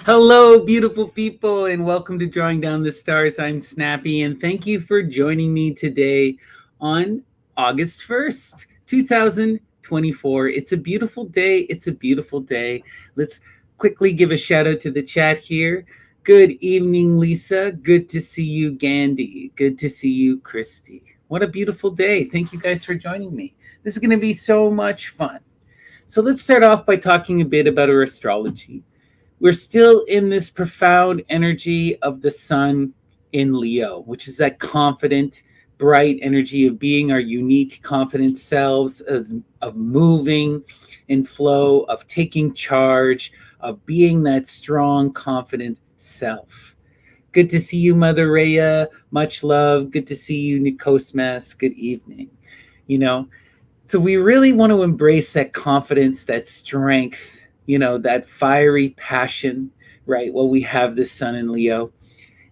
Hello, beautiful people, and welcome to Drawing Down the Stars. I'm Snappy, and thank you for joining me today on August 1st, 2024. It's a beautiful day. It's a beautiful day. Let's quickly give a shout out to the chat here. Good evening, Lisa. Good to see you, Gandhi. Good to see you, Christy. What a beautiful day. Thank you guys for joining me. This is going to be so much fun. So let's start off by talking a bit about our astrology. We're still in this profound energy of the sun in Leo, which is that confident, bright energy of being our unique, confident selves, of moving in flow, of taking charge, of being that strong, confident self. Good to see you, Mother Rhea. Much love. Good to see you, Nikosmas. Good evening. You know, so we really want to embrace that confidence, that strength, that fiery passion, right? Well, we have the sun in Leo.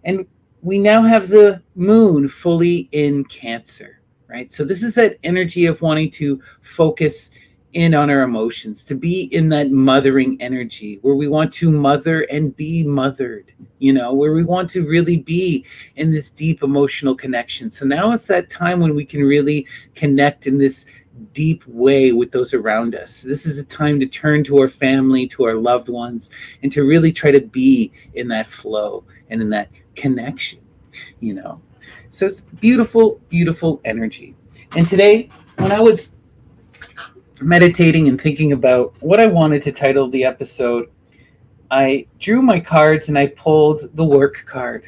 And we now have the moon fully in Cancer, right? So this is that energy of wanting to focus in on our emotions, to be in that mothering energy where we want to mother and be mothered, where we want to really be in this deep emotional connection. So now it's that time when we can really connect in this deep way with those around us. This is a time to turn to our family, to our loved ones, and to really try to be in that flow and in that connection, you know. So it's beautiful, beautiful energy. And today, when I was meditating and thinking about what I wanted to title the episode, I drew my cards and I pulled the work card.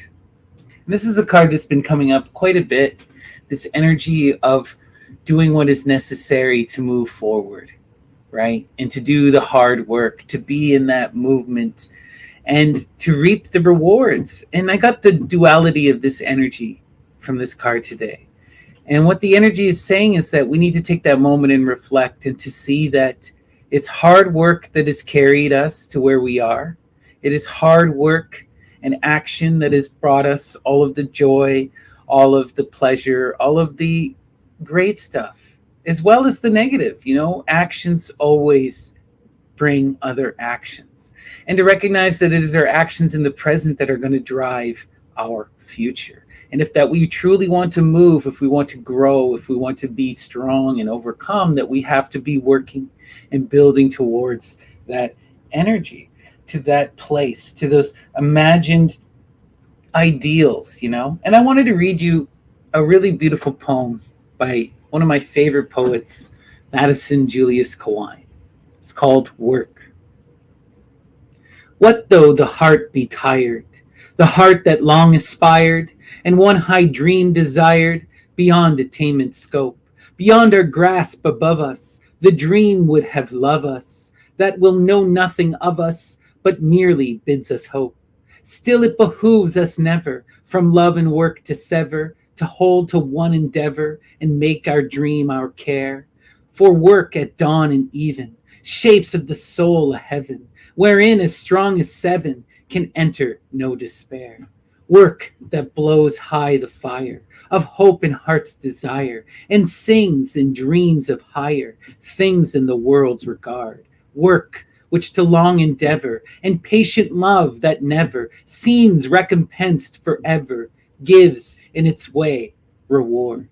And this is a card that's been coming up quite a bit. This energy of doing what is necessary to move forward, right? And to do the hard work, to be in that movement and to reap the rewards. And I got the duality of this energy from this card today. And what the energy is saying is that we need to take that moment and reflect and to see that it's hard work that has carried us to where we are. It is hard work and action that has brought us all of the joy, all of the pleasure, all of the great stuff, as well as the negative. Actions always bring other actions. And to recognize that it is our actions in the present that are going to drive our future. And if that we truly want to move, if we want to grow, if we want to be strong and overcome, that we have to be working and building towards that energy, to that place, to those imagined ideals. And I wanted to read you a really beautiful poem by one of my favorite poets, Madison Julius Kawine. It's called Work. What though the heart be tired, the heart that long aspired, and one high dream desired, beyond attainment scope, beyond our grasp above us, the dream would have love us, that will know nothing of us, but merely bids us hope. Still it behooves us never from love and work to sever, to hold to one endeavor and make our dream our care. For work at dawn and even, shapes of the soul a heaven, wherein as strong as seven can enter no despair. Work that blows high the fire of hope and heart's desire, and sings and dreams of higher things in the world's regard. Work which to long endeavor and patient love that never seems recompensed forever, gives in its way reward.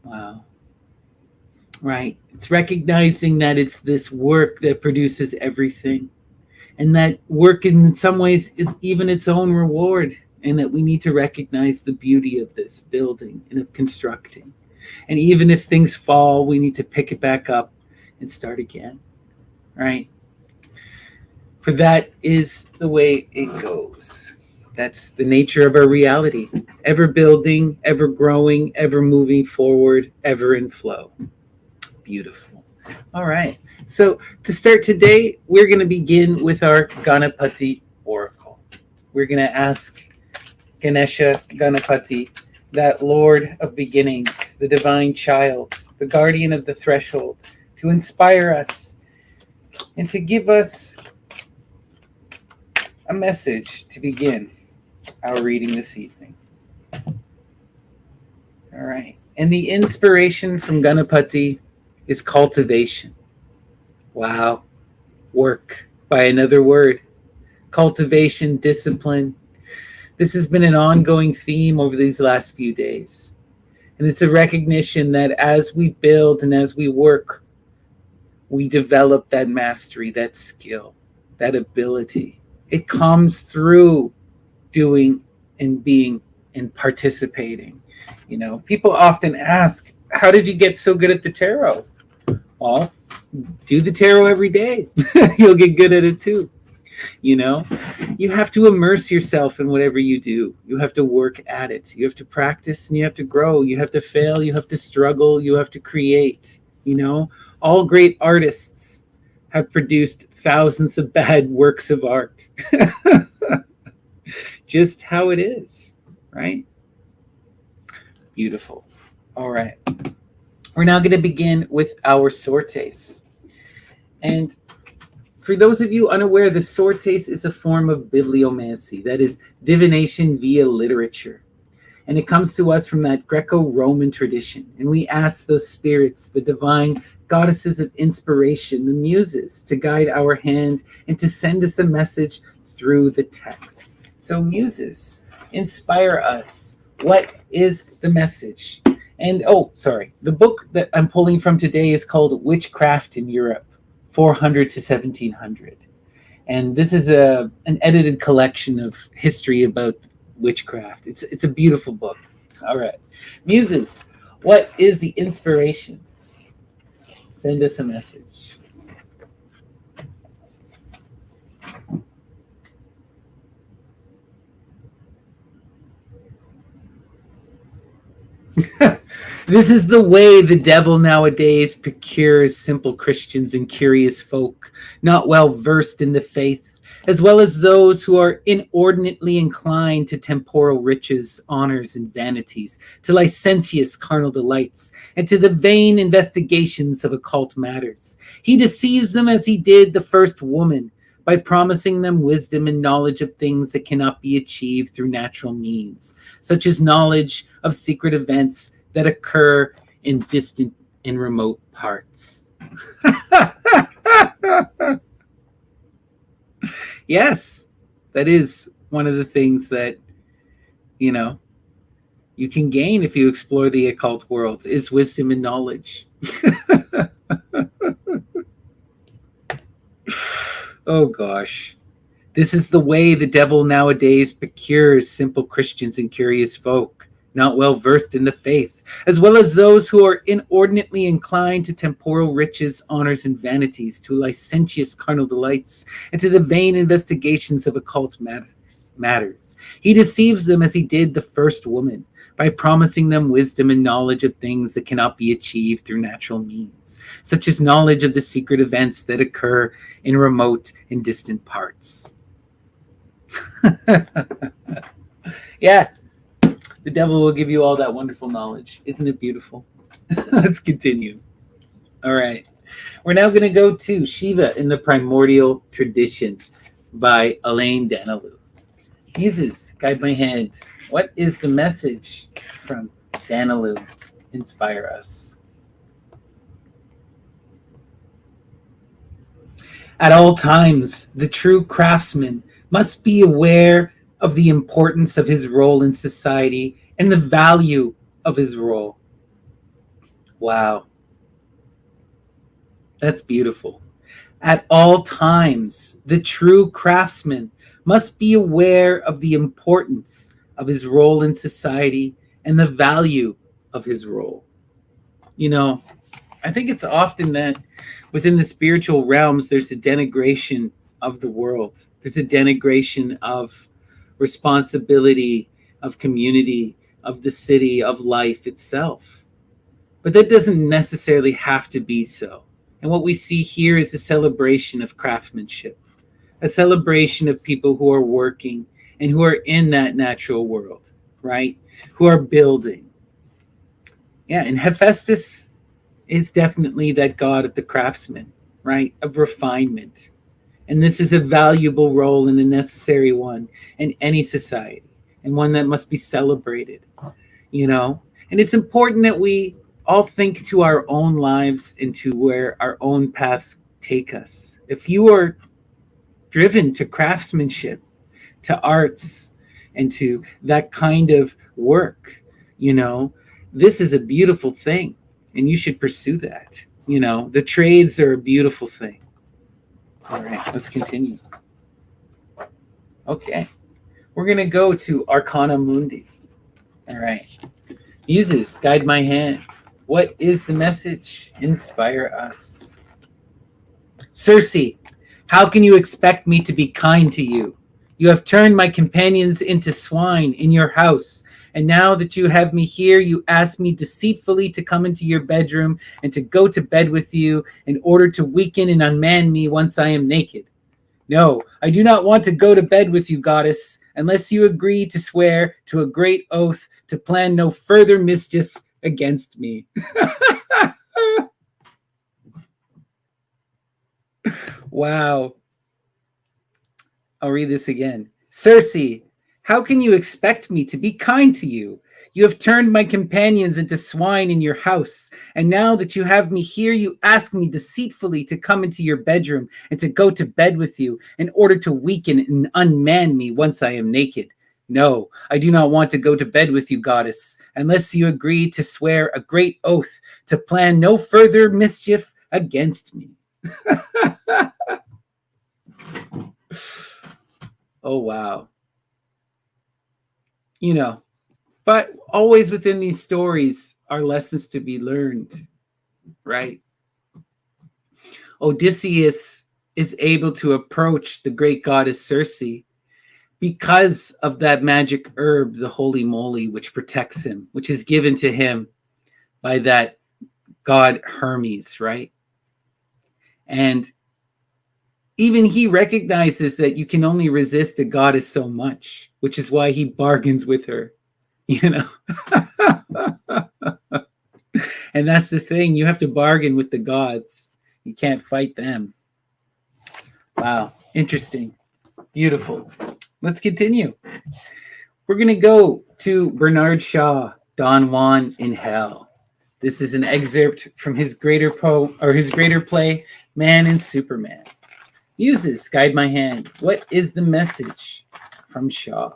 Wow. Right. It's recognizing that it's this work that produces everything. And that work in some ways is even its own reward. And that we need to recognize the beauty of this building and of constructing. And even if things fall, we need to pick it back up and start again. Right? For that is the way it goes. That's the nature of our reality. Ever building, ever growing, ever moving forward, ever in flow. Beautiful. All right. So to start today, we're going to begin with our Ganapati Oracle. We're going to ask Ganesha Ganapati, that Lord of beginnings, the divine child, the guardian of the threshold, to inspire us and to give us a message to begin our reading this evening. All right. And the inspiration from Ganapati is cultivation. Wow. Work. by another word. Cultivation, discipline. This has been an ongoing theme over these last few days. And it's a recognition that as we build and as we work, we develop that mastery, that skill, that ability. It comes through doing and being and participating. You know, people often ask, how did you get so good at the tarot? Well, do the tarot every day. You'll get good at it too. You know, you have to immerse yourself in whatever you do. You have to work at it. You have to practice and you have to grow. You have to fail. You have to struggle. You have to create. You know, all great artists have produced thousands of bad works of art. Just how it is, right? Beautiful. All right. We're now going to begin with our sortes. And for those of you unaware, the sortes is a form of bibliomancy, that is, divination via literature. And it comes to us from that Greco-Roman tradition. And we ask those spirits, the divine goddesses of inspiration, the muses, to guide our hand and to send us a message through the text. So muses, inspire us. What is the message? And the book that I'm pulling from today is called Witchcraft in Europe, 400 to 1700. And this is an edited collection of history about witchcraft. It's a beautiful book. All right. Muses, what is the inspiration? Send us a message. This is the way the devil nowadays procures simple Christians and curious folk, not well versed in the faith, as well as those who are inordinately inclined to temporal riches, honors, and vanities, to licentious carnal delights, and to the vain investigations of occult matters. He deceives them as he did the first woman, by promising them wisdom and knowledge of things that cannot be achieved through natural means, such as knowledge of secret events that occur in distant and remote parts. Yes, that is one of the things that, you know, you can gain if you explore the occult world, is wisdom and knowledge. Oh gosh. This is the way the devil nowadays procures simple Christians and curious folk, not well versed in the faith, as well as those who are inordinately inclined to temporal riches, honors, and vanities, to licentious carnal delights, and to the vain investigations of occult matters. He deceives them as he did the first woman, by promising them wisdom and knowledge of things that cannot be achieved through natural means, such as knowledge of the secret events that occur in remote and distant parts. Yeah, the devil will give you all that wonderful knowledge. Isn't it beautiful? Let's continue. All right. We're now going to go to Shiva in the Primordial Tradition by Elaine Danilou. Muses, guide my hand. What is the message from Danilou? Inspire us. At all times, the true craftsman must be aware of the importance of his role in society and the value of his role. Wow. That's beautiful. At all times, the true craftsman must be aware of the importance of his role in society and the value of his role. You know, I think it's often that within the spiritual realms, there's a denigration of the world. There's a denigration of responsibility, of community, of the city, of life itself. But that doesn't necessarily have to be so. And what we see here is a celebration of craftsmanship, a celebration of people who are working and who are in that natural world, right? Who are building. Yeah, and Hephaestus is definitely that god of the craftsman, right? Of refinement. And this is a valuable role and a necessary one in any society, and one that must be celebrated, you know? And it's important that we all think to our own lives and to where our own paths take us. If you are driven to craftsmanship, to arts, and to that kind of work. You know, this is a beautiful thing, and you should pursue that. You know, the trades are a beautiful thing. All right, let's continue. Okay, we're going to go to Arcana Mundi. All right. Muses, guide my hand. What is the message? Inspire us. Circe, how can you expect me to be kind to you? You have turned my companions into swine in your house, and now that you have me here, you ask me deceitfully to come into your bedroom and to go to bed with you in order to weaken and unman me once I am naked. No, I do not want to go to bed with you, goddess, unless you agree to swear to a great oath to plan no further mischief against me. Wow. I'll read this again. Circe, how can you expect me to be kind to you? You have turned my companions into swine in your house, and now that you have me here, you ask me deceitfully to come into your bedroom and to go to bed with you in order to weaken and unman me once I am naked. No, I do not want to go to bed with you, goddess, unless you agree to swear a great oath to plan no further mischief against me. Oh, wow. You know, but always within these stories are lessons to be learned, right? Odysseus is able to approach the great goddess Circe because of that magic herb, the holy moly, which protects him, which is given to him by that god Hermes, right? And even he recognizes that you can only resist a goddess so much, which is why he bargains with her, you know. And that's the thing, you have to bargain with the gods. You can't fight them. Wow, interesting. Beautiful. Let's continue. We're going to go to Bernard Shaw, Don Juan in Hell. This is an excerpt from his greater play, Man and Superman. Muses, guide my hand. What is the message from Shaw?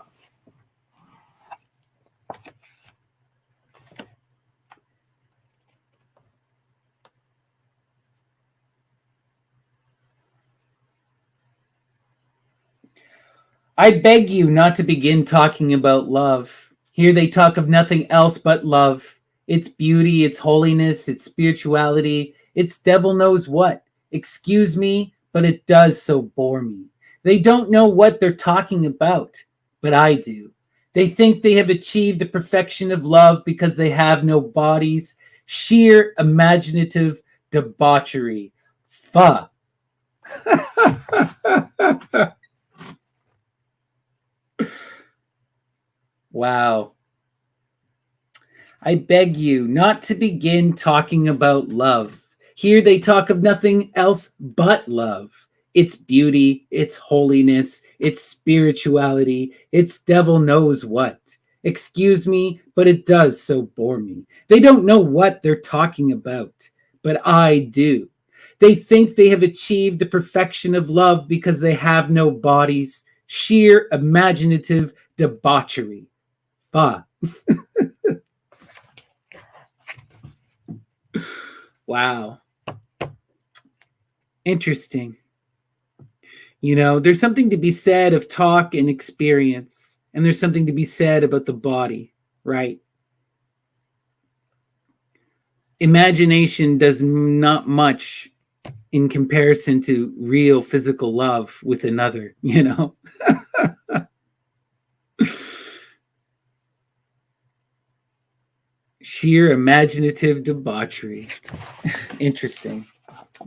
I beg you not to begin talking about love. Here they talk of nothing else but love. Its beauty, its holiness, its spirituality, its devil knows what. Excuse me, but it does so bore me. They don't know what they're talking about, but I do. They think they have achieved the perfection of love because they have no bodies. Sheer imaginative debauchery. Fuh. Wow. I beg you not to begin talking about love. Here they talk of nothing else but love. Its beauty, its holiness, its spirituality, its devil knows what. Excuse me, but it does so bore me. They don't know what they're talking about, but I do. They think they have achieved the perfection of love because they have no bodies. Sheer imaginative debauchery. Bah. Wow. Interesting. You know, there's something to be said of talk and experience, and there's something to be said about the body, right? Imagination does not much in comparison to real physical love with another, you know? Sheer imaginative debauchery. Interesting.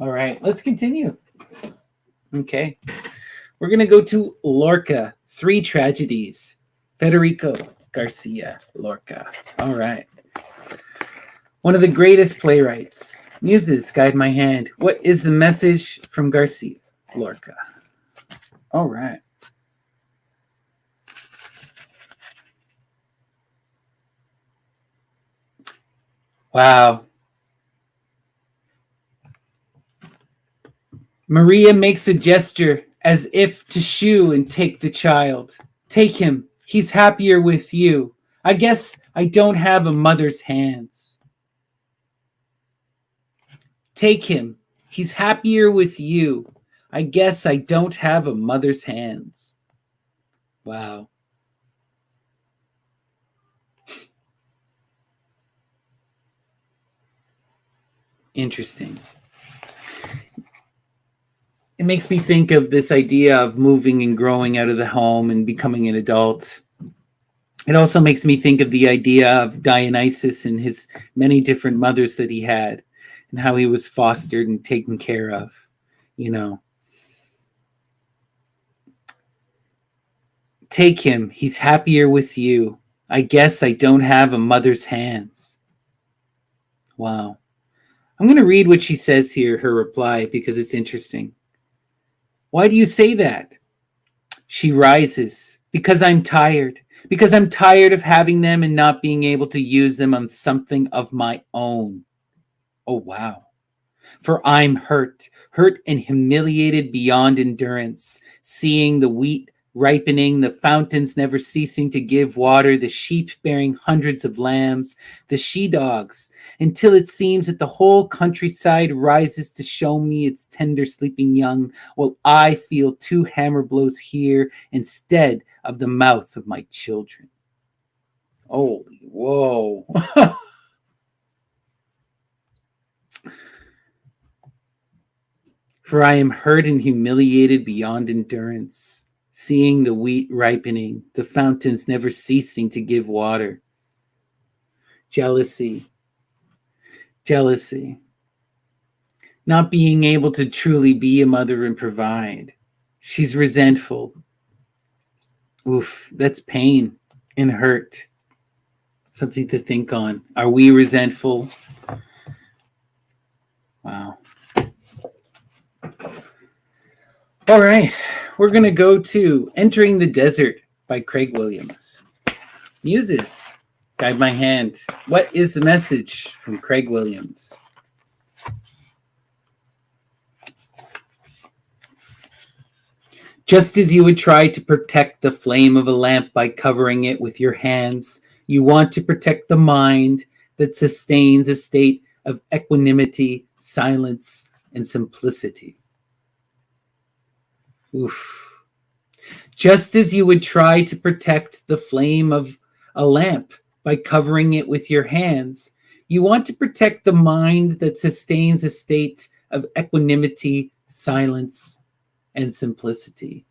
All right, let's continue. Okay. We're going to go to Lorca, Three Tragedies. Federico Garcia Lorca. All right. One of the greatest playwrights. Muses, guide my hand. What is the message from Garcia Lorca? All right. Wow. Maria makes a gesture as if to shoo and take the child. Take him, he's happier with you. I guess I don't have a mother's hands. Take him, he's happier with you. I guess I don't have a mother's hands. Wow. Interesting. It makes me think of this idea of moving and growing out of the home and becoming an adult. It also makes me think of the idea of Dionysus and his many different mothers that he had and how he was fostered and taken care of, you know. Take him, he's happier with you. I guess I don't have a mother's hands. Wow. I'm going to read what she says here, her reply, because it's interesting. Why do you say that? She rises. Because I'm tired. Because I'm tired of having them and not being able to use them on something of my own. Oh, wow. For I'm hurt and humiliated beyond endurance, seeing the wheat ripening, the fountains never ceasing to give water, the sheep bearing hundreds of lambs, the she-dogs, until it seems that the whole countryside rises to show me its tender sleeping young, while I feel 2 hammer blows here instead of the mouth of my children. Holy whoa. For I am hurt and humiliated beyond endurance, seeing the wheat ripening, the fountains never ceasing to give water. Jealousy. Not being able to truly be a mother and provide. She's resentful. Oof, that's pain and hurt. Something to think on. Are we resentful? Wow. All right, we're going to go to Entering the Desert by Craig Williams. Muses, guide my hand. What is the message from Craig Williams? Just as you would try to protect the flame of a lamp by covering it with your hands, you want to protect the mind that sustains a state of equanimity, silence, and simplicity. Oof. Just as you would try to protect the flame of a lamp by covering it with your hands, you want to protect the mind that sustains a state of equanimity, silence, and simplicity.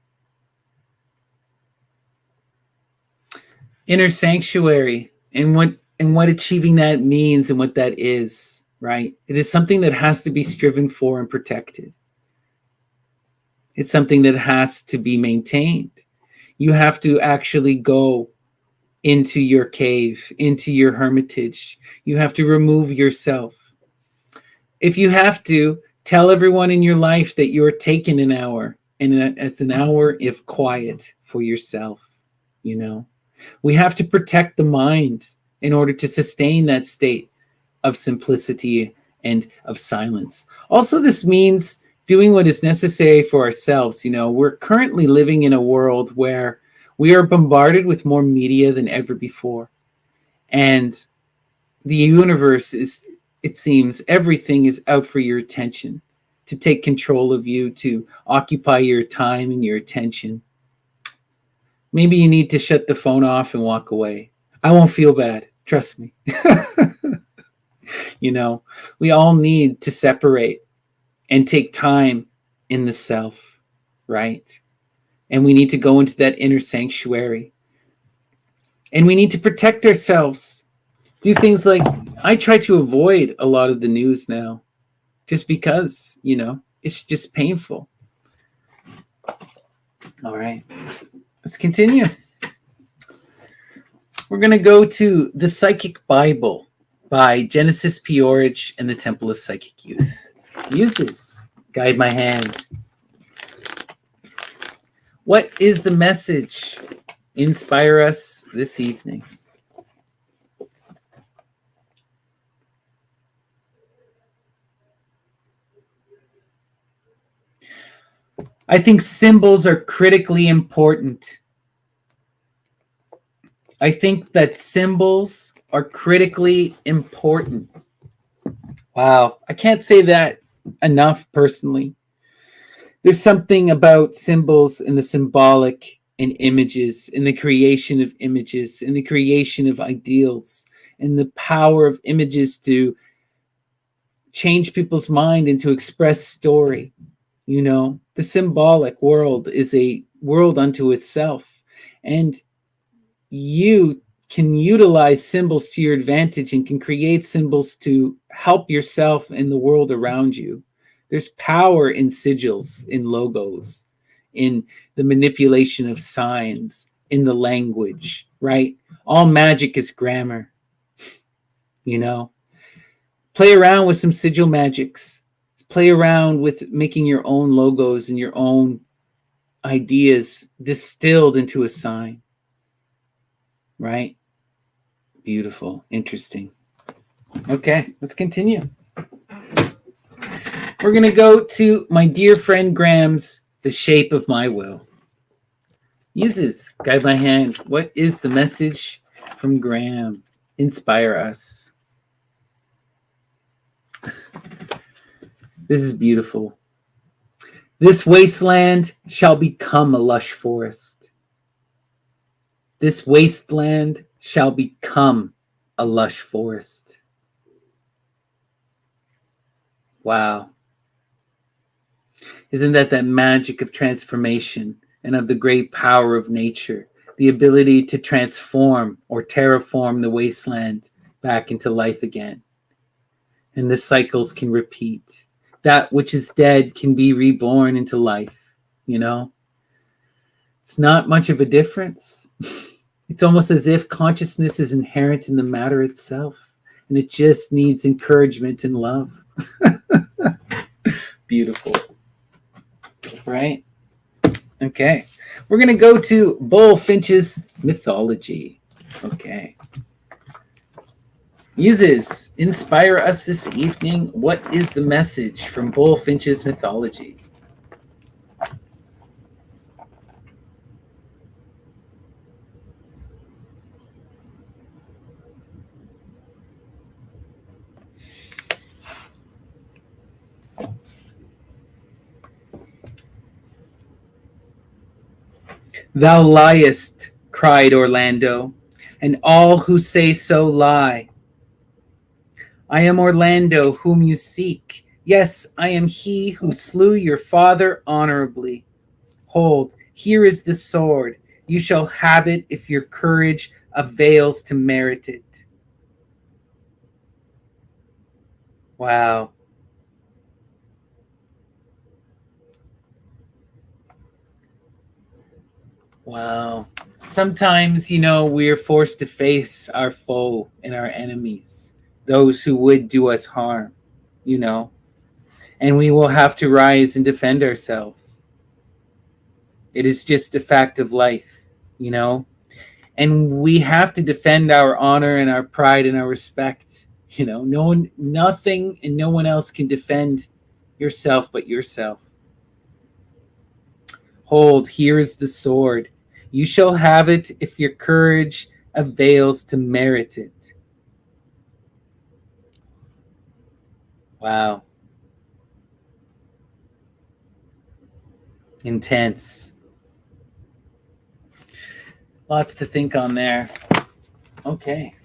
Inner sanctuary and what achieving that means and what that is, right? It is something that has to be striven for and protected. It's something that has to be maintained. You have to actually go into your cave, into your hermitage. You have to remove yourself. If you have to, tell everyone in your life that you're taking an hour, and it's an hour if quiet for yourself, you know. We have to protect the mind in order to sustain that state of simplicity and of silence. Also, this means doing what is necessary for ourselves. You know, we're currently living in a world where we are bombarded with more media than ever before. And the universe is, it seems, everything is out for your attention, to take control of you, to occupy your time and your attention. Maybe you need to shut the phone off and walk away. I won't feel bad. Trust me. You know, we all need to separate and take time in the self, right? And we need to go into that inner sanctuary. And we need to protect ourselves. Do things like, I try to avoid a lot of the news now, just because, you know, it's just painful. All right, let's continue. We're going to go to The Psychic Bible by Genesis Peorage and the Temple of Psychic Youth. Muses, guide my hand. What is the message? Inspire us this evening. I think symbols are critically important. I think that symbols are critically important. Wow, I can't say that enough personally. There's something about symbols and the symbolic and images, and the creation of images, and the creation of ideals, and the power of images to change people's mind and to express story. You know, the symbolic world is a world unto itself. And you can utilize symbols to your advantage and can create symbols to help yourself and the world around you. There's power in sigils, in logos, in the manipulation of signs, in the language, right? All magic is grammar, you know. Play around with some sigil magics. Play around with making your own logos and your own ideas distilled into a sign, right? Beautiful. Interesting. Okay, let's continue. We're going to go to my dear friend Graham's The Shape of My Will. Uses Guide My Hand. What is the message from Graham? Inspire us. This is beautiful. This wasteland shall become a lush forest. This wasteland shall become a lush forest. Wow. Isn't that magic of transformation and of the great power of nature? The ability to transform or terraform the wasteland back into life again. And the cycles can repeat. That which is dead can be reborn into life, you know? It's not much of a difference. It's almost as if consciousness is inherent in the matter itself, and it just needs encouragement and love. Beautiful. Right? Okay. We're going to go to Bullfinch's mythology. Okay. Muses, inspire us this evening. What is the message from Bullfinch's mythology? Thou liest, cried Orlando, and all who say so lie. I am Orlando, whom you seek. Yes, I am he who slew your father honorably. Hold, here is the sword. You shall have it if your courage avails to merit it. Wow. Wow. Sometimes, you know, we're forced to face our foe and our enemies, those who would do us harm, you know, and we will have to rise and defend ourselves. It is just a fact of life, you know, and we have to defend our honor and our pride and our respect. You know, no one, nothing, and no one else can defend yourself but yourself. Hold, here is the sword. You shall have it if your courage avails to merit it. Wow. Intense. Lots to think on there. Okay.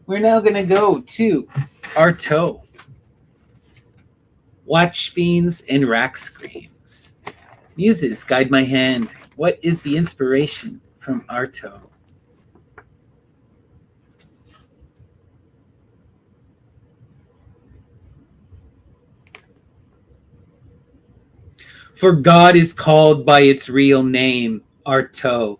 We're now going to go to Artaud. Watch fiends and rack screams. Muses, guide my hand. What is the inspiration from Artaud? For God is called by its real name, Artaud,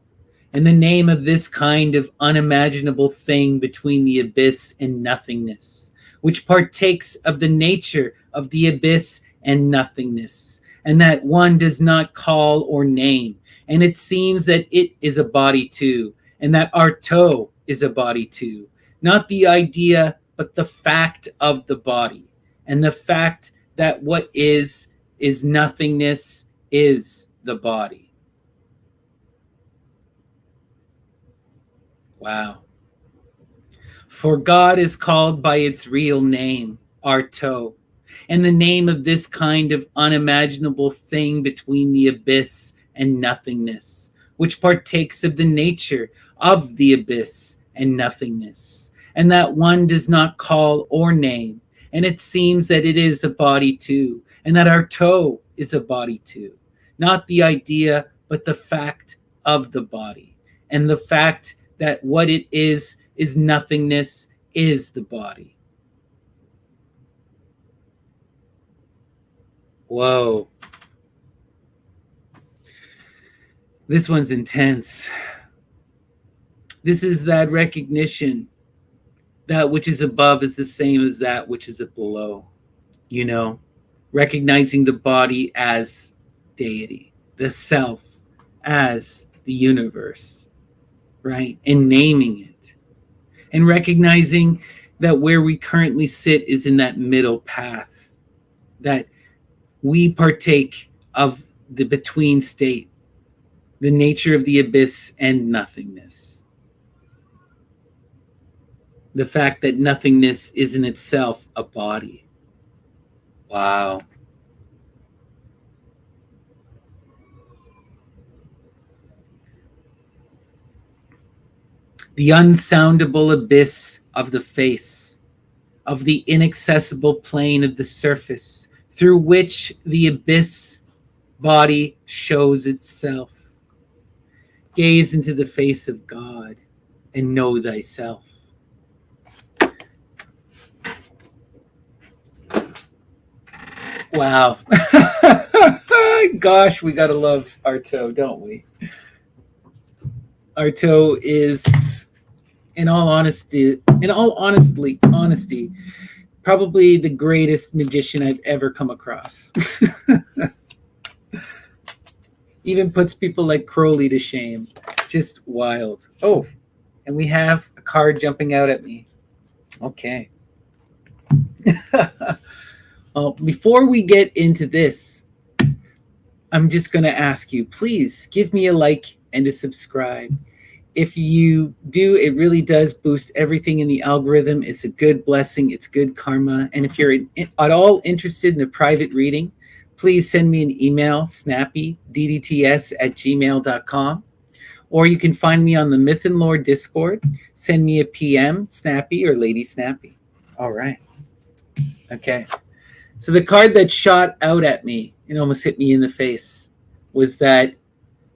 and the name of this kind of unimaginable thing between the abyss and nothingness, which partakes of the nature of the abyss and nothingness, and that one does not call or name. And it seems that it is a body too, and that Artaud is a body too. Not the idea, but the fact of the body, and the fact that what is nothingness is the body. Wow. For God is called by its real name, Arto, and the name of this kind of unimaginable thing between the abyss and nothingness, which partakes of the nature of the abyss and nothingness, and that one does not call or name, and it seems that it is a body too, and that Arto is a body too, not the idea, but the fact of the body, and the fact that what it is nothingness, is the body. Whoa. This one's intense. This is that recognition that which is above is the same as that which is below. You know, recognizing the body as deity, the self as the universe, right? And naming it. And recognizing that where we currently sit is in that middle path, that we partake of the between state, the nature of the abyss and nothingness. The fact that nothingness is in itself a body. Wow. The unsoundable abyss of the face, of the inaccessible plane of the surface, through which the abyss body shows itself. Gaze into the face of God and know thyself. Wow. Gosh, we gotta love Arto, don't we? Arto is, in all honesty, probably the greatest magician I've ever come across. Even puts people like Crowley to shame. Just wild. Oh, and we have a card jumping out at me. Okay. Well, before we get into this, I'm just going to ask you, please give me a like and a subscribe. If you do, it really does boost everything in the algorithm. It's a good blessing. It's good karma. And if you're at all interested in a private reading, please send me an email, snappydts@gmail.com. Or you can find me on the Myth and Lore Discord. Send me a PM, Snappy or Lady Snappy. All right. Okay. So the card that shot out at me and almost hit me in the face was that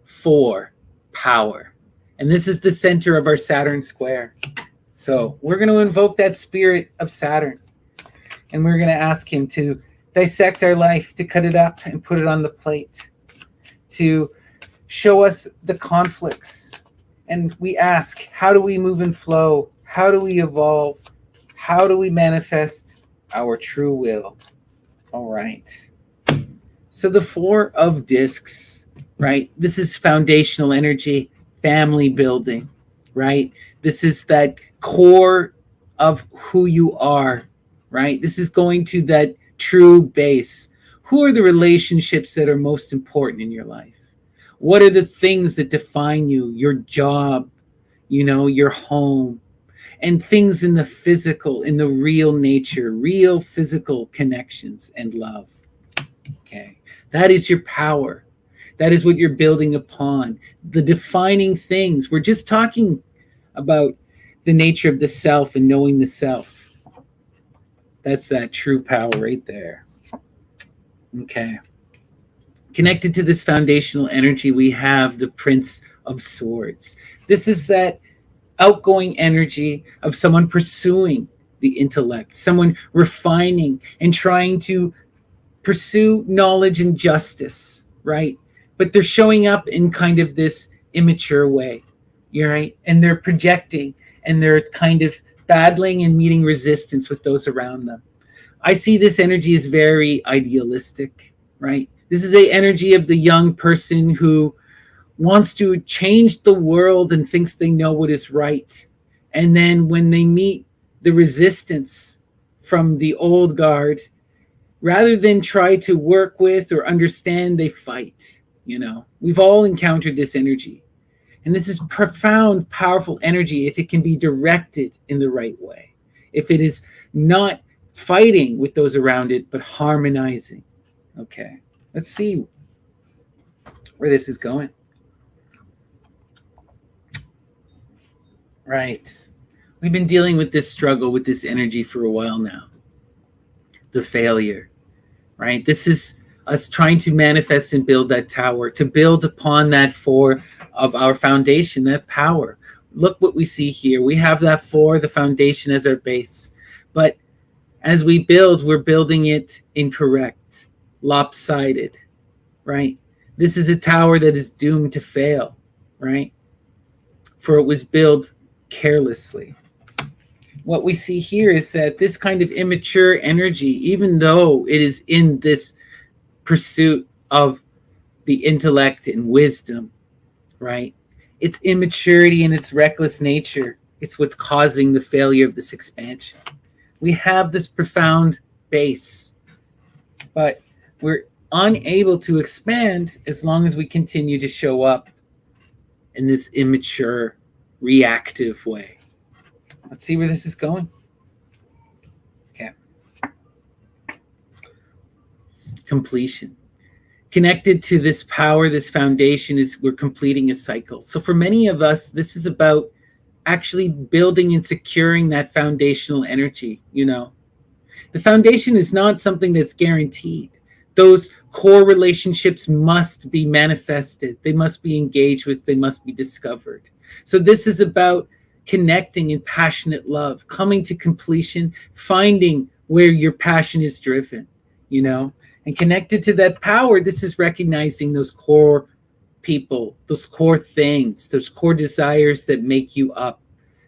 4, power. And this is the center of our Saturn square. So we're going to invoke that spirit of Saturn. And we're going to ask him to dissect our life, to cut it up and put it on the plate, to show us the conflicts. And we ask, how do we move and flow? How do we evolve? How do we manifest our true will? All right. So the 4 of discs, right? This is foundational energy, family building, right? This is that core of who you are, right? This is going to that true base. Who are the relationships that are most important in your life? What are the things that define you? Your job, your home, and things in the physical, in the real nature, real physical connections and love. Okay. That is your power. That is what you're building upon. The defining things. We're just talking about the nature of the self and knowing the self. That's that true power right there. Okay. Connected to this foundational energy, we have the Prince of Swords. This is that outgoing energy of someone pursuing the intellect, someone refining and trying to pursue knowledge and justice, right? But they're showing up in kind of this immature way, right? And they're projecting and they're kind of battling and meeting resistance with those around them. I see this energy as very idealistic, right? This is the energy of the young person who wants to change the world and thinks they know what is right. And then when they meet the resistance from the old guard, Rather than try to work with or understand, they fight. We've all encountered this energy. And this is profound, powerful energy if it can be directed in the right way. If it is not fighting with those around it, but harmonizing. Okay, let's see where this is going. Right. We've been dealing with this struggle with this energy for a while now. The failure, right? This is us trying to manifest and build that tower, to build upon that four of our foundation, that power. Look what we see here. We have that four, the foundation, as our base. But as we build, we're building it incorrect, lopsided, right? This is a tower that is doomed to fail, right? For it was built carelessly. What we see here is that this kind of immature energy, even though it is in this pursuit of the intellect and wisdom, right? Its immaturity and its reckless nature, it's what's causing the failure of this expansion. We have this profound base, but we're unable to expand as long as we continue to show up in this immature, reactive way. Let's see where this is going. Okay. Completion. Connected to this power, this foundation, is we're completing a cycle. So for many of us, this is about actually building and securing that foundational energy. The foundation is not something that's guaranteed. Those core relationships must be manifested. They must be engaged with. They must be discovered. So this is about connecting in passionate love, coming to completion, finding where your passion is driven, and connected to that power. This is recognizing those core people, those core things, those core desires that make you up,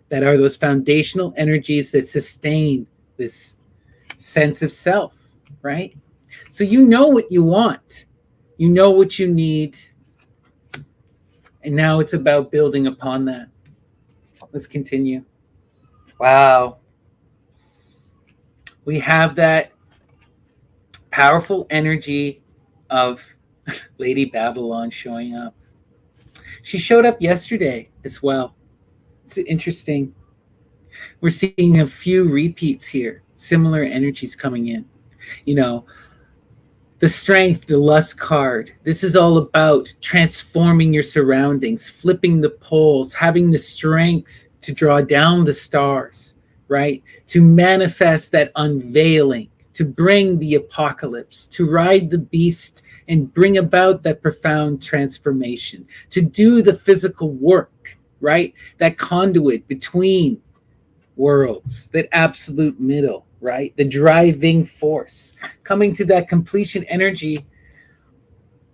that are those foundational energies that sustain this sense of self, right? So you know what you want, you know what you need, and now it's about building upon that. Let's continue. Wow. We have that powerful energy of Lady Babylon showing up. She showed up yesterday as well. It's interesting. We're seeing a few repeats here, similar energies coming in. The strength, the lust card. This is all about transforming your surroundings, flipping the poles, having the strength to draw down the stars, right? To manifest that unveiling, to bring the apocalypse, to ride the beast and bring about that profound transformation, to do the physical work, right? That conduit between worlds, that absolute middle, right? The driving force. Coming to that completion energy,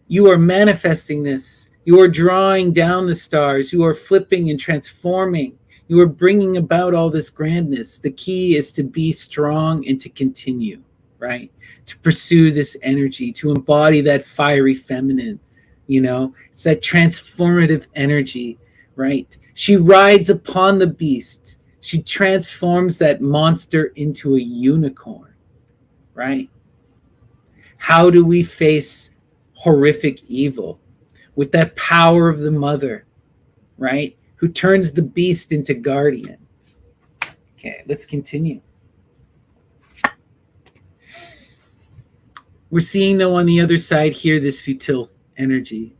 you are manifesting this. You are drawing down the stars. You are flipping and transforming. You are bringing about all this grandness. The key is to be strong and to continue, right? To pursue this energy, to embody that fiery feminine, it's that transformative energy, right? She rides upon the beast. She transforms that monster into a unicorn, right? How do we face horrific evil? With that power of the mother, right? Who turns the beast into guardian. Okay, let's continue. We're seeing, though, on the other side here, this futility.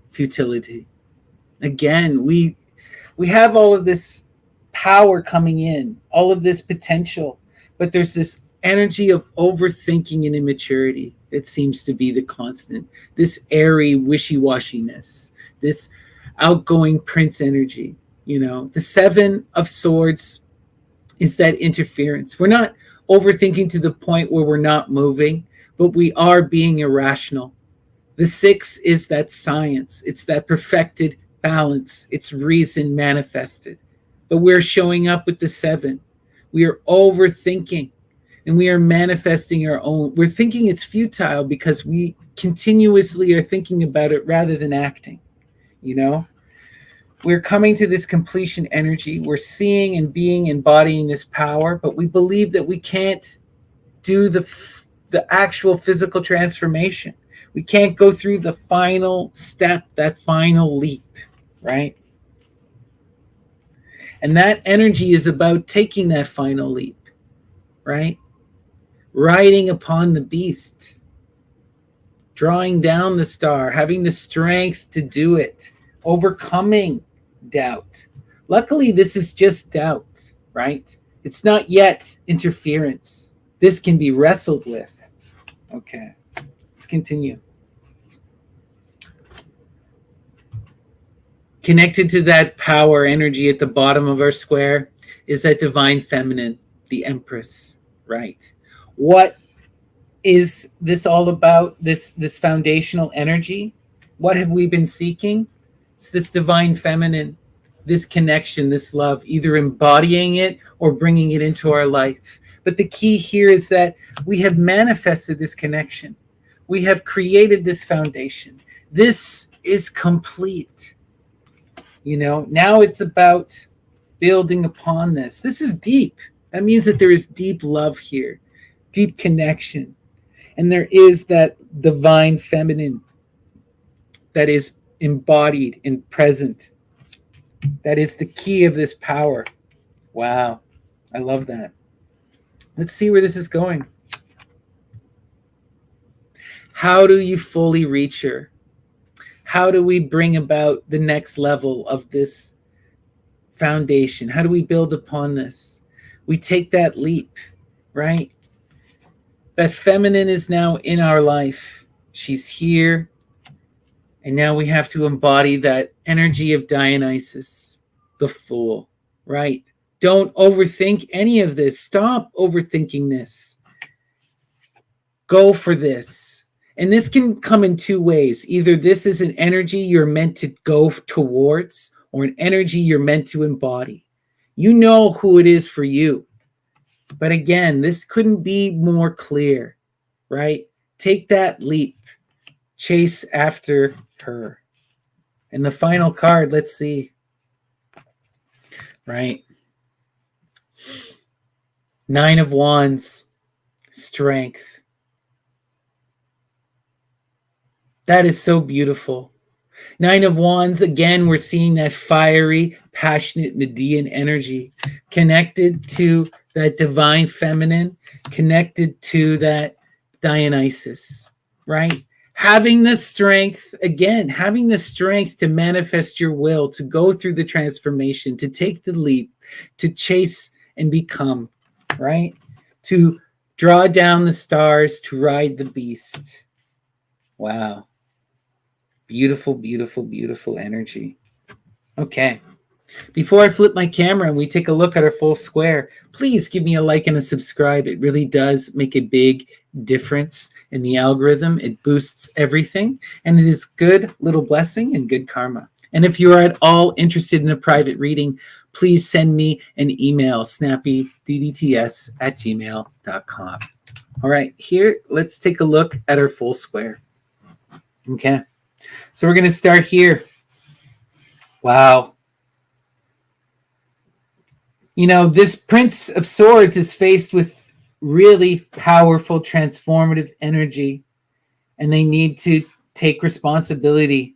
Again, we have all of this power coming in, all of this potential, but there's this energy of overthinking and immaturity that seems to be the constant. This airy wishy-washiness, this outgoing prince energy. The Seven of Swords is that interference. We're not overthinking to the point where we're not moving, but we are being irrational. The Six is that science. It's that perfected balance. It's reason manifested. But we're showing up with the Seven. We are overthinking and we are manifesting our own. We're thinking it's futile because we continuously are thinking about it rather than acting. We're coming to this completion energy. We're seeing and being embodying this power, but we believe that we can't do the the actual physical transformation. We can't go through the final step, that final leap, right? And that energy is about taking that final leap, right? Riding upon the beast, drawing down the star, having the strength to do it, overcoming doubt. Luckily, this is just doubt, right? It's not yet interference. This can be wrestled with. Okay, let's continue. Connected to that power energy at the bottom of our square is that divine feminine, the Empress, right? What is this all about? This foundational energy? What have we been seeking? It's this divine feminine, this connection, this love, either embodying it or bringing it into our life. But the key here is that we have manifested this connection. We have created this foundation. This is complete. You know, now it's about building upon this. This is deep. That means that there is deep love here, deep connection. And there is that divine feminine that is embodied and present. That is the key of this power. Wow. I love that. Let's see where this is going. How do you fully reach her? How do we bring about the next level of this foundation? How do we build upon this? We take that leap, right? That feminine is now in our life. She's here. And now we have to embody that energy of Dionysus, the fool, right? Don't overthink any of this. Stop overthinking this. Go for this. And this can come in two ways. Either this is an energy you're meant to go towards, or an energy you're meant to embody. You know who it is for you. But again, this couldn't be more clear, right? Take that leap. Chase after her. And the final card, let's see. Right? Nine of Wands. Strength. That is so beautiful. Nine of Wands, again, we're seeing that fiery, passionate Median energy connected to that divine feminine, connected to that Dionysus, right? Having the strength, again, having the strength to manifest your will, to go through the transformation, to take the leap, to chase and become, right? To draw down the stars, to ride the beast. Wow. Beautiful, beautiful, beautiful energy. Okay. Before I flip my camera and we take a look at our full square, please give me a like and a subscribe. It really does make a big difference in the algorithm. It boosts everything, and it is good little blessing and good karma. And if you are at all interested in a private reading, please send me an email, snappydts@gmail.com. All right, here, let's take a look at our full square. Okay. So we're going to start here. Wow. You know, this Prince of Swords is faced with really powerful, transformative energy, and they need to take responsibility,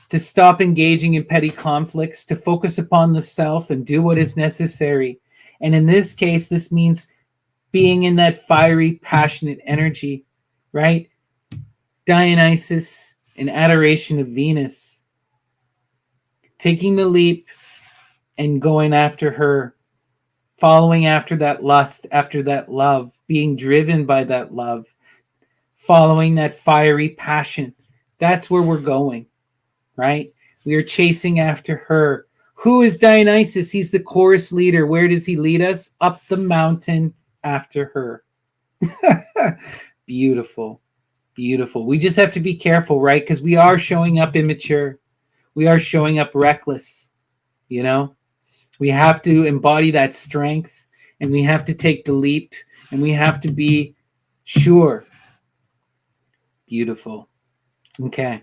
to stop engaging in petty conflicts, to focus upon the self and do what is necessary. And in this case, this means being in that fiery, passionate energy, right? Dionysus, in adoration of Venus, taking the leap and going after her, following after that lust, after that love, being driven by that love, following that fiery passion. That's where we're going, right? We are chasing after her. Who is Dionysus? He's the chorus leader. Where does he lead us? Up the mountain after her. Beautiful. Beautiful. We just have to be careful, right? Because we are showing up immature. We are showing up reckless, you know? We have to embody that strength, and we have to take the leap, and we have to be sure. Beautiful. Okay.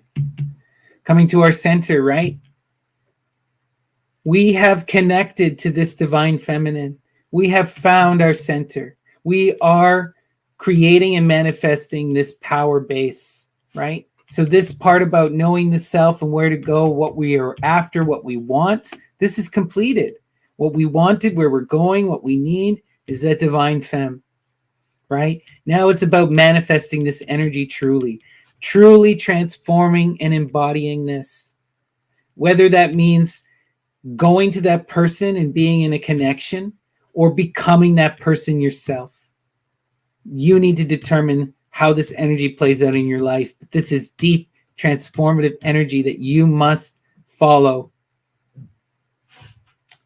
Coming to our center, right? We have connected to this divine feminine. We have found our center. We are creating and manifesting this power base, right? So this part about knowing the self and where to go, what we are after, what we want, this is completed. What we wanted, where we're going, what we need is that divine femme, right? Now it's about manifesting this energy truly, truly transforming and embodying this. Whether that means going to that person and being in a connection or becoming that person yourself. You need to determine how this energy plays out in your life. But this is deep, transformative energy that you must follow,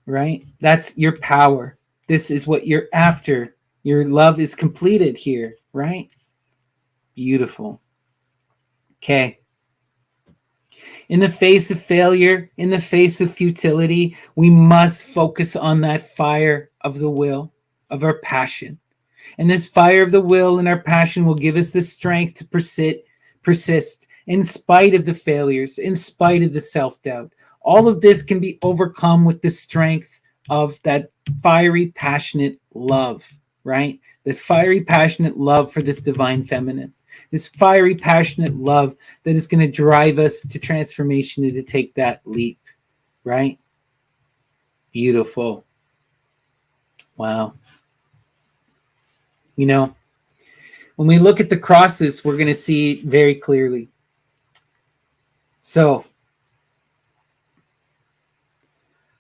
right? That's your power. This is what you're after. Your love is completed here, right? Beautiful. Okay. In the face of failure, in the face of futility, we must focus on that fire of the will, of our passion. And this fire of the will and our passion will give us the strength to persist in spite of the failures, in spite of the self-doubt. All of this can be overcome with the strength of that fiery, passionate love, right? The fiery, passionate love for this divine feminine. This fiery, passionate love that is going to drive us to transformation and to take that leap, right? Beautiful. Wow. You know, when we look at the crosses, we're going to see very clearly. So,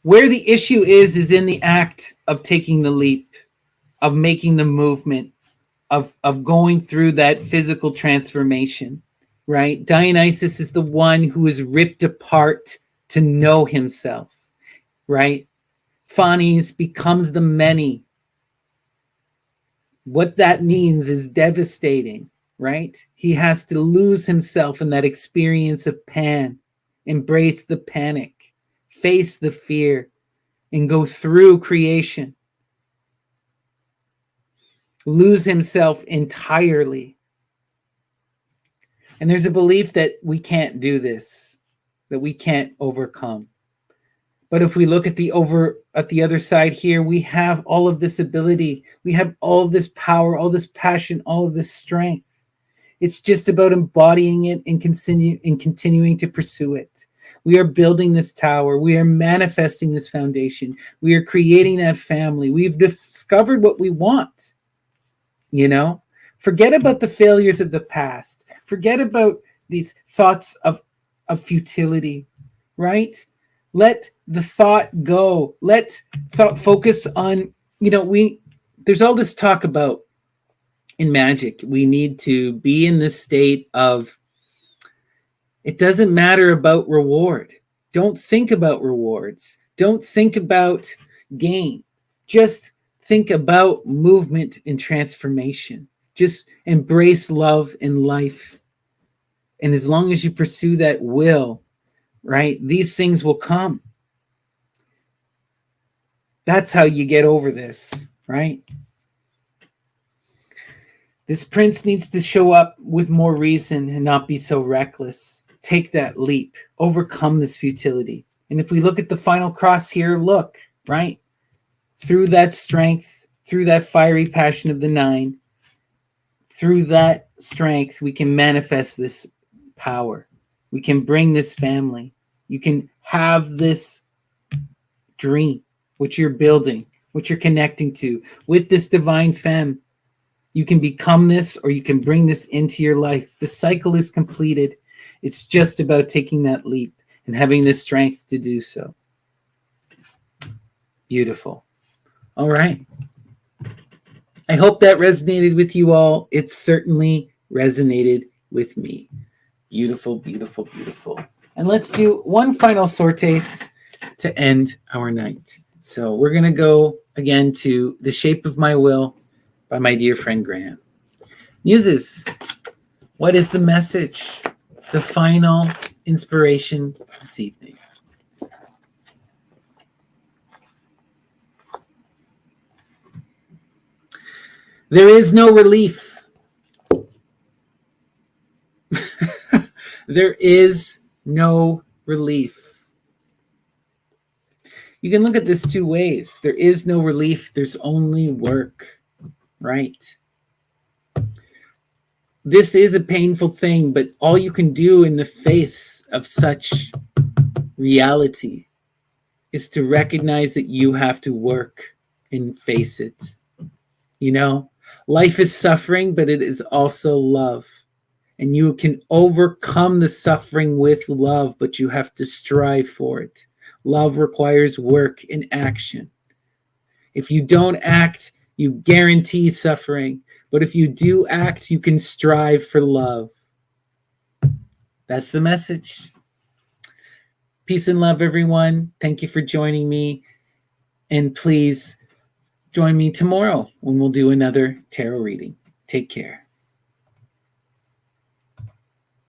where the issue is in the act of taking the leap, of making the movement, of going through that physical transformation, right? Dionysus is the one who is ripped apart to know himself, right? Phanes becomes the many. What that means is devastating, right? He has to lose himself in that experience of Pan, embrace the panic, face the fear, and go through creation. Lose himself entirely. And there's a belief that we can't do this, that we can't overcome. But if we look at the other side here, we have all of this ability, we have all of this power, all this passion, all of this strength. It's just about embodying it and continuing to pursue it. We are building this tower. We are manifesting this foundation. We are creating that family. We've discovered what we want. You know, forget about the failures of the past. Forget about these thoughts of futility, right? Let the thought go. Let thought focus on, there's all this talk about in magic. We need to be in this state of, it doesn't matter about reward. Don't think about rewards. Don't think about gain. Just think about movement and transformation. Just embrace love in life. And as long as you pursue that will, right, these things will come. That's how you get over this, right? This prince needs to show up with more reason and not be so reckless. Take that leap, overcome this futility. And if we look at the final cross here, look, right? Through that strength, through that fiery passion of the 9, through that strength, we can manifest this power. We can bring this family. You can have this dream, which you're building, which you're connecting to with this divine femme. You can become this, or you can bring this into your life. The cycle is completed. It's just about taking that leap and having the strength to do so. Beautiful. All right. I hope that resonated with you all. It certainly resonated with me. Beautiful, beautiful, beautiful. And let's do one final sortes to end our night. So we're going to go again to The Shape of My Will by my dear friend Graham. Muses, what is the message, the final inspiration this evening? There is no relief. There is no relief. You can look at this two ways. There is no relief. There's only work, right? This is a painful thing, but all you can do in the face of such reality is to recognize that you have to work and face it. You know, life is suffering, but it is also love. And you can overcome the suffering with love, but you have to strive for it. Love requires work and action. If you don't act, you guarantee suffering. But if you do act, you can strive for love. That's the message. Peace and love, everyone. Thank you for joining me. And please join me tomorrow when we'll do another tarot reading. Take care.